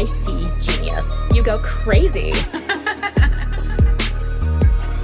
I see genius. You go crazy.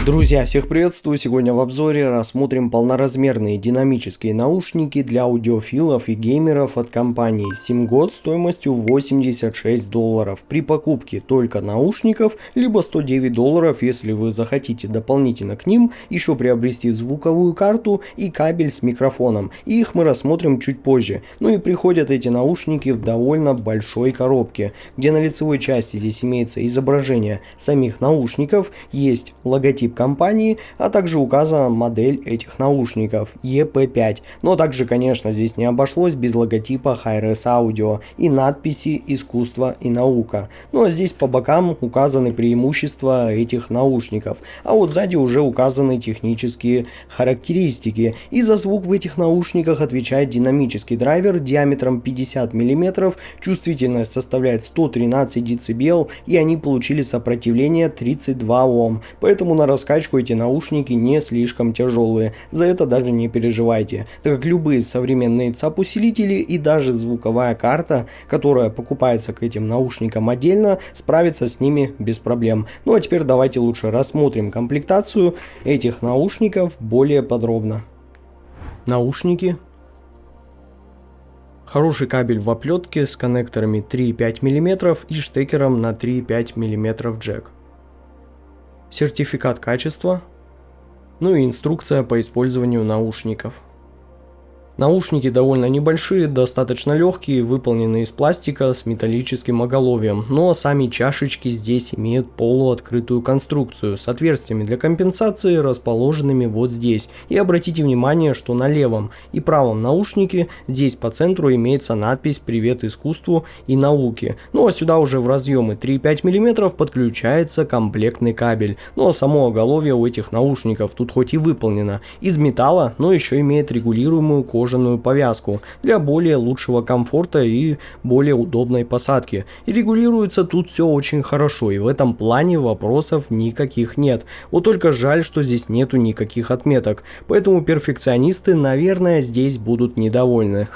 Друзья, всех приветствую! Сегодня в обзоре рассмотрим полноразмерные динамические наушники для аудиофилов и геймеров от компании SimGod стоимостью $86. При покупке только наушников, либо $109, если вы захотите дополнительно к ним еще приобрести звуковую карту и кабель с микрофоном. И их мы рассмотрим чуть позже. Ну и приходят эти наушники в довольно большой коробке, где на лицевой части здесь имеется изображение самих наушников, есть логотип компании, а также указана модель этих наушников EP5. Но также, конечно, здесь не обошлось без логотипа Hi-Res Audio и надписи «Искусство и наука». Ну а здесь по бокам указаны преимущества этих наушников, а вот сзади уже указаны технические характеристики. И за звук в этих наушниках отвечает динамический драйвер диаметром 50 мм, чувствительность составляет 113 дБ, и они получили сопротивление 32 Ом. Поэтому на раскачку эти наушники не слишком тяжелые, за это даже не переживайте, так как любые современные ЦАП-усилители и даже звуковая карта, которая покупается к этим наушникам отдельно, справится с ними без проблем. Ну а теперь давайте лучше рассмотрим комплектацию этих наушников более подробно. Наушники. Хороший кабель в оплетке с коннекторами 3,5 мм и штекером на 3,5 мм джек. Сертификат качества, ну и инструкция по использованию наушников. Наушники довольно небольшие, достаточно легкие, выполнены из пластика с металлическим оголовьем, но сами чашечки здесь имеют полуоткрытую конструкцию с отверстиями для компенсации, расположенными вот здесь. И обратите внимание, что на левом и правом наушнике здесь по центру имеется надпись «Привет искусству и науке». Ну а сюда уже в разъемы 3,5 мм подключается комплектный кабель. Ну а само оголовье у этих наушников тут хоть и выполнено из металла, но еще имеет регулируемую кожаную повязку для более лучшего комфорта и более удобной посадки. И регулируется тут все очень хорошо, и в этом плане вопросов никаких нет. Вот только жаль, что здесь нету никаких отметок, поэтому перфекционисты, наверное, здесь будут недовольны.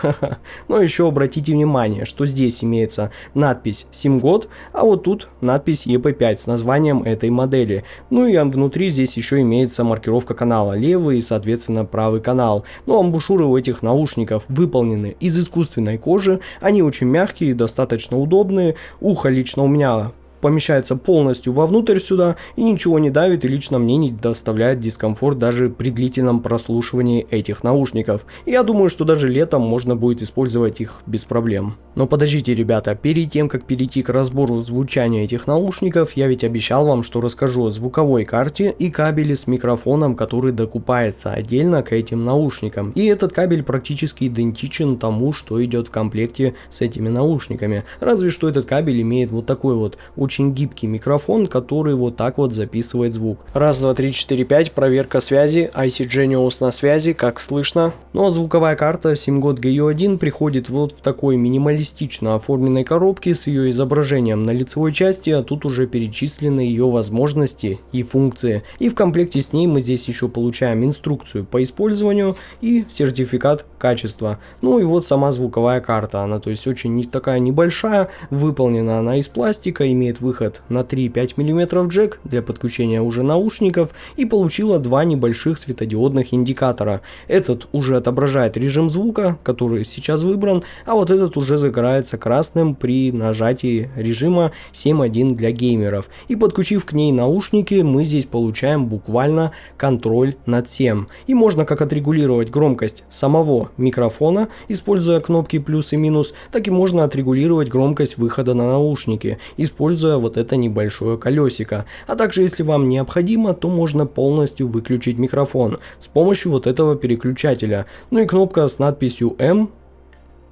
Но еще обратите внимание, что здесь имеется надпись SimGod, а вот тут надпись EP5 с названием этой модели. Ну и внутри здесь еще имеется маркировка канала, левый и соответственно правый канал. Но амбушюры у этих наушников выполнены из искусственной кожи, они очень мягкие и достаточно удобные. Ухо лично у меня помещается полностью вовнутрь сюда и ничего не давит, и лично мне не доставляет дискомфорт даже при длительном прослушивании этих наушников. И я думаю, что даже летом можно будет использовать их без проблем. Но подождите, ребята, перед тем как перейти к разбору звучания этих наушников, я ведь обещал вам, что расскажу о звуковой карте и кабеле с микрофоном, который докупается отдельно к этим наушникам. И этот кабель практически идентичен тому, что идет в комплекте с этими наушниками. Разве что этот кабель имеет вот такой вот очень гибкий микрофон, который вот так вот записывает звук. Раз, два, три, четыре, пять, проверка связи, IC Genius на связи, как слышно. Ну а звуковая карта SimGod GU1 приходит вот в такой минималистично оформленной коробке с ее изображением на лицевой части, а тут уже перечислены ее возможности и функции. И в комплекте с ней мы здесь еще получаем инструкцию по использованию и сертификат качества. Ну и вот сама звуковая карта, она то есть очень такая небольшая, выполнена она из пластика, имеет выход на 3,5 мм джек для подключения уже наушников и получила два небольших светодиодных индикатора. Этот уже отображает режим звука, который сейчас выбран, а вот этот уже загорается красным при нажатии режима 7.1 для геймеров. И подключив к ней наушники, мы здесь получаем буквально контроль над всем. И можно как отрегулировать громкость самого микрофона, используя кнопки плюс и минус, так и можно отрегулировать громкость выхода на наушники, используя вот это небольшое колесико. А также, если вам необходимо, то можно полностью выключить микрофон с помощью вот этого переключателя. Ну и кнопка с надписью M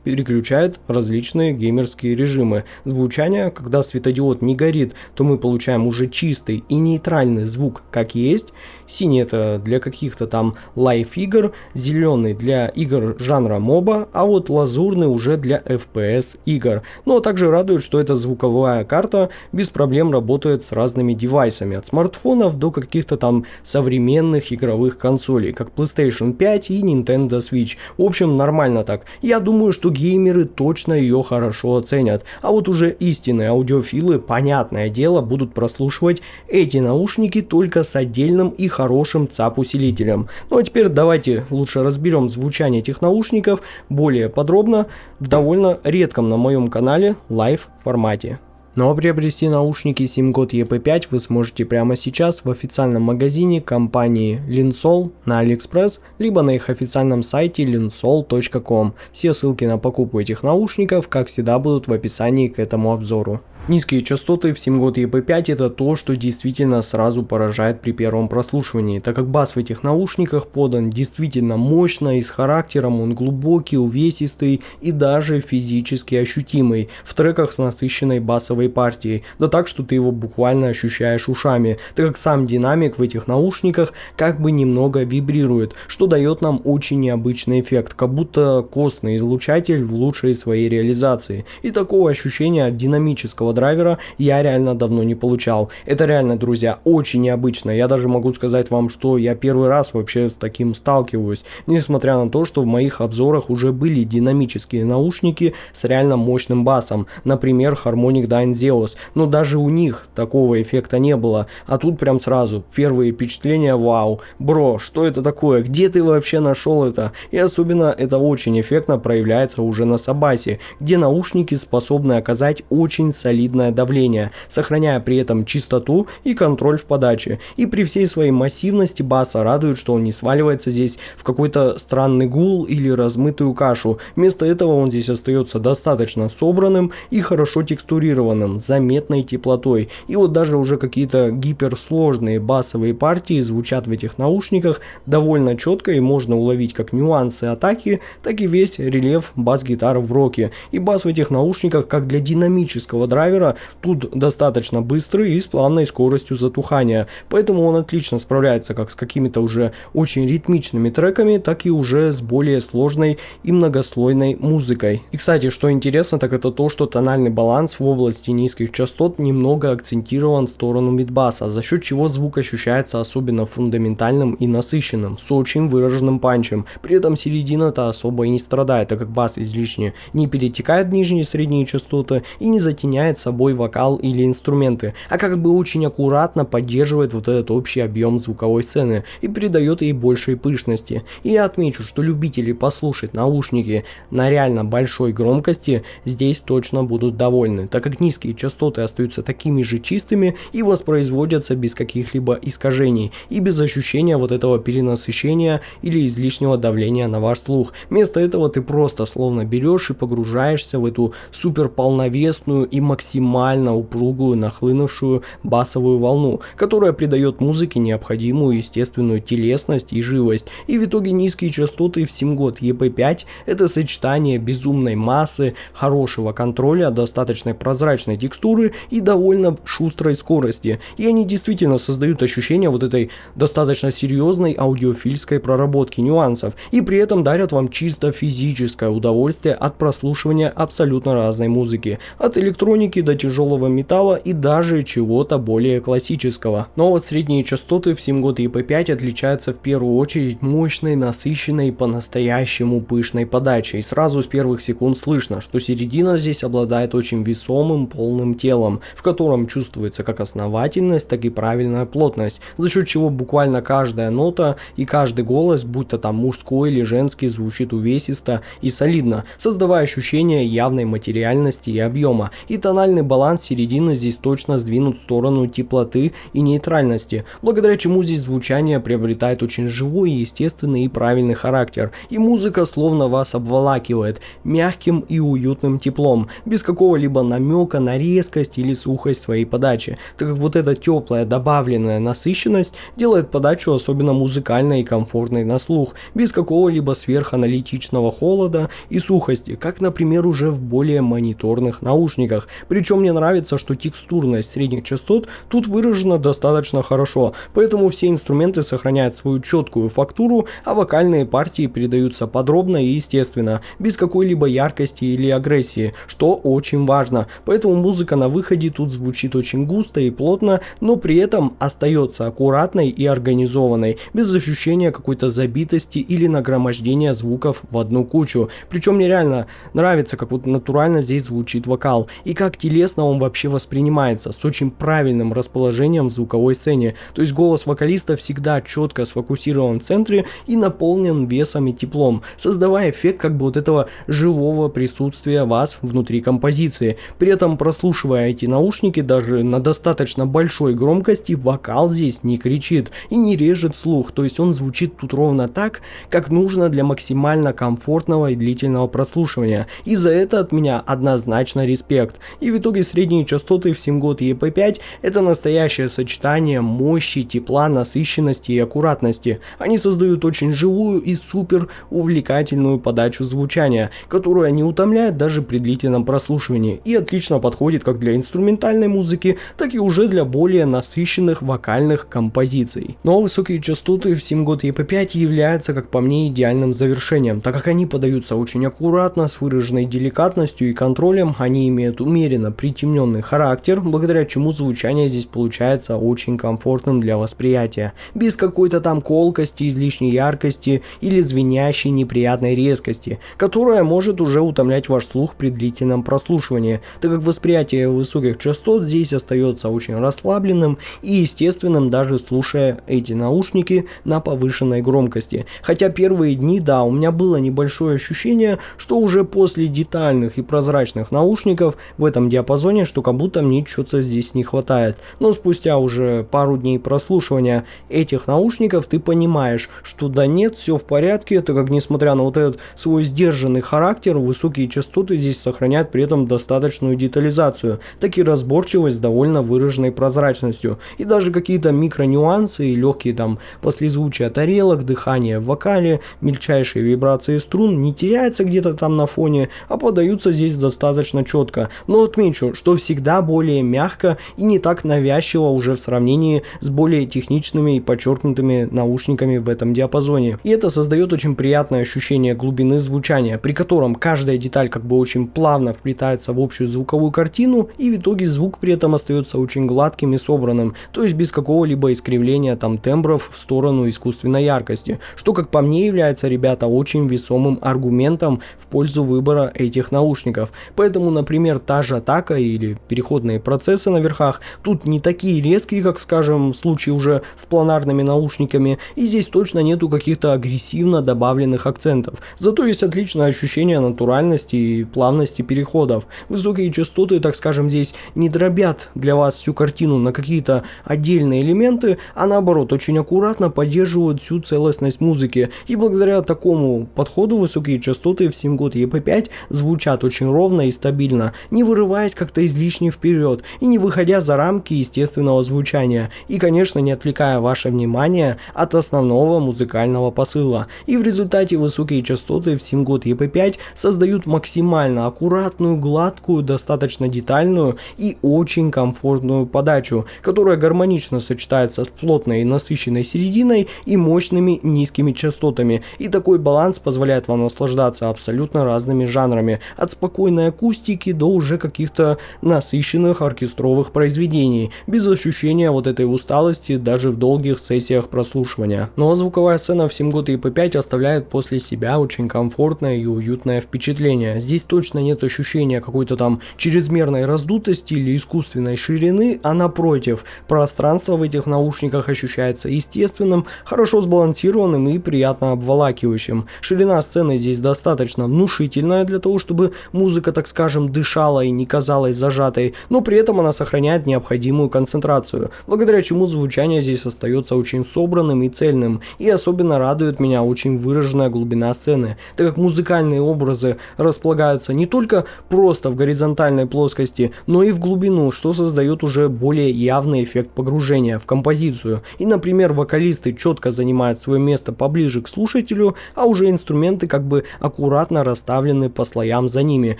переключает различные геймерские режимы звучания. Когда светодиод не горит, то мы получаем уже чистый и нейтральный звук, как есть. Синий это для каких-то там лайв игр, зеленый для игр жанра моба, а вот лазурный уже для FPS игр. Но также радует, что эта звуковая карта без проблем работает с разными девайсами, от смартфонов до каких-то там современных игровых консолей, как PlayStation 5 и Nintendo Switch. В общем, нормально так. Я думаю, что геймеры точно ее хорошо оценят, а вот уже истинные аудиофилы, понятное дело, будут прослушивать эти наушники только с отдельным и хорошим ЦАП-усилителем. Ну а теперь давайте лучше разберем звучание этих наушников более подробно в довольно редком на моем канале лайв формате. Ну а приобрести наушники SIMGOT EP5 вы сможете прямо сейчас в официальном магазине компании Linsol на AliExpress, либо на их официальном сайте linsol.com. Все ссылки на покупку этих наушников, как всегда, будут в описании к этому обзору. Низкие частоты в SIMGOT EP5 это то, что действительно сразу поражает при первом прослушивании, так как бас в этих наушниках подан действительно мощно и с характером, он глубокий, увесистый и даже физически ощутимый в треках с насыщенной басовой партией, да так, что ты его буквально ощущаешь ушами, так как сам динамик в этих наушниках как бы немного вибрирует, что дает нам очень необычный эффект, как будто костный излучатель в лучшей своей реализации, и такого ощущения от динамического драйвера я реально давно не получал. Это реально, друзья, очень необычно. Я даже могу сказать вам, что я первый раз вообще с таким сталкиваюсь, несмотря на то, что в моих обзорах уже были динамические наушники с реально мощным басом, например, Harmonic Dyne Zeus, но даже у них такого эффекта не было, а тут прям сразу первые впечатления: вау, бро, что это такое, где ты вообще нашел это? И особенно это очень эффектно проявляется уже на Сабасе, где наушники способны оказать очень солидное давление, сохраняя при этом чистоту и контроль в подаче. И при всей своей массивности баса радует, что он не сваливается здесь в какой-то странный гул или размытую кашу. Вместо этого он здесь остается достаточно собранным и хорошо текстурированным, с заметной теплотой. И вот даже уже какие-то гиперсложные басовые партии звучат в этих наушниках довольно четко, и можно уловить как нюансы атаки, так и весь рельеф бас-гитары в роке. И бас в этих наушниках, как для динамического драйвера, тут достаточно быстрый и с плавной скоростью затухания, поэтому он отлично справляется как с какими-то уже очень ритмичными треками, так и уже с более сложной и многослойной музыкой. И кстати, что интересно, так это то, что тональный баланс в области низких частот немного акцентирован в сторону мидбаса, за счет чего звук ощущается особенно фундаментальным и насыщенным, с очень выраженным панчем. При этом середина-то особо и не страдает, так как бас излишне не перетекает в нижние и средние частоты и не затеняет собой вокал или инструменты, а как бы очень аккуратно поддерживает вот этот общий объем звуковой сцены и придает ей большей пышности. И я отмечу, что любители послушать наушники на реально большой громкости здесь точно будут довольны, так как низкие частоты остаются такими же чистыми и воспроизводятся без каких-либо искажений и без ощущения вот этого перенасыщения или излишнего давления на ваш слух. Вместо этого ты просто словно берешь и погружаешься в эту супер полновесную и максимально упругую нахлынувшую басовую волну, которая придает музыке необходимую естественную телесность и живость. И в итоге низкие частоты в SIMGOT EP5 это сочетание безумной массы, хорошего контроля, достаточно прозрачной текстуры и довольно шустрой скорости. И они действительно создают ощущение вот этой достаточно серьезной аудиофильской проработки нюансов и при этом дарят вам чисто физическое удовольствие от прослушивания абсолютно разной музыки, от электроники до тяжелого металла и даже чего-то более классического. Но вот средние частоты в SIMGOT EP5 отличаются в первую очередь мощной, насыщенной, по-настоящему пышной подачей. И сразу с первых секунд слышно, что середина здесь обладает очень весомым полным телом, в котором чувствуется как основательность, так и правильная плотность, за счет чего буквально каждая нота и каждый голос, будь то там мужской или женский, звучит увесисто и солидно, создавая ощущение явной материальности и объема. И тональный баланс середины здесь точно сдвинут в сторону теплоты и нейтральности, благодаря чему здесь звучание приобретает очень живой, естественный и правильный характер, и музыка словно вас обволакивает мягким и уютным теплом, без какого-либо намека на резкость или сухость своей подачи, так как вот эта теплая добавленная насыщенность делает подачу особенно музыкальной и комфортной на слух, без какого-либо сверханалитичного холода и сухости, как, например, уже в более мониторных наушниках. Причем Причем мне нравится, что текстурность средних частот тут выражена достаточно хорошо, поэтому все инструменты сохраняют свою четкую фактуру, а вокальные партии передаются подробно и естественно, без какой-либо яркости или агрессии, что очень важно. Поэтому музыка на выходе тут звучит очень густо и плотно, но при этом остается аккуратной и организованной, без ощущения какой-то забитости или нагромождения звуков в одну кучу. Причем мне реально нравится, как вот натурально здесь звучит вокал и как телесно он вообще воспринимается, с очень правильным расположением в звуковой сцене. То есть голос вокалиста всегда четко сфокусирован в центре и наполнен весом и теплом, создавая эффект как бы вот этого живого присутствия вас внутри композиции. При этом, прослушивая эти наушники даже на достаточно большой громкости, вокал здесь не кричит и не режет слух, то есть он звучит тут ровно так, как нужно для максимально комфортного и длительного прослушивания. И за это от меня однозначно респект. И в итоге средние частоты в Symgod EP5 это настоящее сочетание мощи, тепла, насыщенности и аккуратности. Они создают очень живую и супер увлекательную подачу звучания, которая не утомляет даже при длительном прослушивании и отлично подходит как для инструментальной музыки, так и уже для более насыщенных вокальных композиций. Но высокие частоты в Symgod EP5 являются, как по мне, идеальным завершением, так как они подаются очень аккуратно, с выраженной деликатностью и контролем, они имеют умеренно притемненный характер, благодаря чему звучание здесь получается очень комфортным для восприятия, без какой-то там колкости, излишней яркости или звенящей неприятной резкости, которая может уже утомлять ваш слух при длительном прослушивании, так как восприятие высоких частот здесь остается очень расслабленным и естественным, даже слушая эти наушники на повышенной громкости. Хотя первые дни, да, у меня было небольшое ощущение, что уже после детальных и прозрачных наушников в этом диапазоне, что как будто мне что-то здесь не хватает. Но спустя уже пару дней прослушивания этих наушников ты понимаешь, что да нет, все в порядке, так как несмотря на вот этот свой сдержанный характер, высокие частоты здесь сохраняют при этом достаточную детализацию, так и разборчивость с довольно выраженной прозрачностью. И даже какие-то микронюансы и легкие там послезвучия тарелок, дыхание в вокале, мельчайшие вибрации струн не теряются где-то там на фоне, а подаются здесь достаточно четко. Но отмечу, что всегда более мягко и не так навязчиво уже в сравнении с более техничными и подчеркнутыми наушниками в этом диапазоне. И это создает очень приятное ощущение глубины звучания, при котором каждая деталь как бы очень плавно вплетается в общую звуковую картину, и в итоге звук при этом остается очень гладким и собранным, то есть без какого-либо искривления там тембров в сторону искусственной яркости, что, как по мне, является, ребята, очень весомым аргументом в пользу выбора этих наушников. Поэтому, например, та же атака или переходные процессы на верхах тут не такие резкие, как, скажем, в случае уже с планарными наушниками, и здесь точно нету каких-то агрессивно добавленных акцентов. Зато есть отличное ощущение натуральности и плавности переходов. Высокие частоты, так скажем, здесь не дробят для вас всю картину на какие-то отдельные элементы, а наоборот очень аккуратно поддерживают всю целостность музыки. И благодаря такому подходу высокие частоты в Symgod EP5 звучат очень ровно и стабильно, не вырываясь как-то излишне вперед и не выходя за рамки естественного звучания, и, конечно, не отвлекая ваше внимание от основного музыкального посыла. И в результате высокие частоты в Symgod EP5 создают максимально аккуратную, гладкую, достаточно детальную и очень комфортную подачу, которая гармонично сочетается с плотной и насыщенной серединой и мощными низкими частотами. И такой баланс позволяет вам наслаждаться абсолютно разными жанрами, от спокойной акустики до уже каких-то насыщенных оркестровых произведений, без ощущения вот этой усталости даже в долгих сессиях прослушивания. Но звуковая сцена в Symgod EP5 оставляет после себя очень комфортное и уютное впечатление. Здесь точно нет ощущения какой-то там чрезмерной раздутости или искусственной ширины, а напротив, пространство в этих наушниках ощущается естественным, хорошо сбалансированным и приятно обволакивающим. Ширина сцены здесь достаточно внушительная для того, чтобы музыка, так скажем, дышала и не казалась зажатой, но при этом она сохраняет необходимую концентрацию, благодаря чему звучание здесь остается очень собранным и цельным, и особенно радует меня очень выраженная глубина сцены, так как музыкальные образы располагаются не только просто в горизонтальной плоскости, но и в глубину, что создает уже более явный эффект погружения в композицию. И, например, вокалисты четко занимают свое место поближе к слушателю, а уже инструменты как бы аккуратно расставлены по слоям за ними,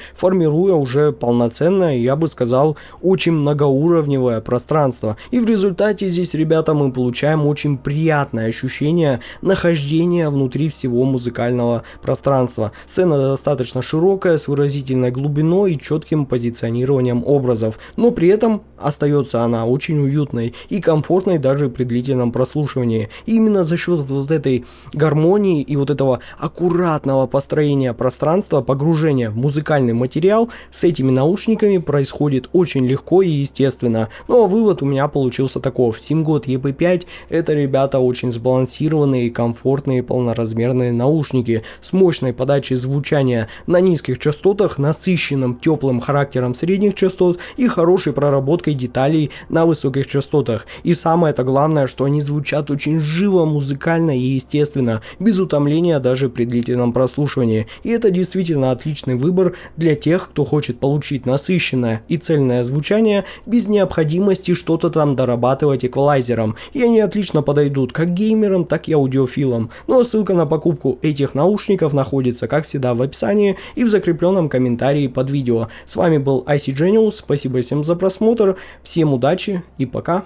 формируя уже полноценный полноценное, я бы сказал, очень многоуровневое пространство. И в результате здесь, ребята, мы получаем очень приятное ощущение нахождения внутри всего музыкального пространства. Сцена достаточно широкая, с выразительной глубиной и четким позиционированием образов, но при этом остается она очень уютной и комфортной даже при длительном прослушивании. И именно за счет вот этой гармонии и вот этого аккуратного построения пространства, погружения в музыкальный материал с этими наушниками происходит очень легко и естественно. Ну а вывод у меня получился таков: Simgod EP5 это, ребята, очень сбалансированные, комфортные, полноразмерные наушники с мощной подачей звучания на низких частотах, насыщенным теплым характером средних частот и хорошей проработкой деталей на высоких частотах. И самое-то главное, что они звучат очень живо, музыкально и естественно, без утомления даже при длительном прослушивании. И это действительно отличный выбор для тех, кто хочет получить насыщенное и цельное звучание без необходимости что-то там дорабатывать эквалайзером. И они отлично подойдут как геймерам, так и аудиофилам. Ну а ссылка на покупку этих наушников находится, как всегда, в описании и в закрепленном комментарии под видео. С вами был IC Genius, спасибо всем за просмотр, всем удачи и пока.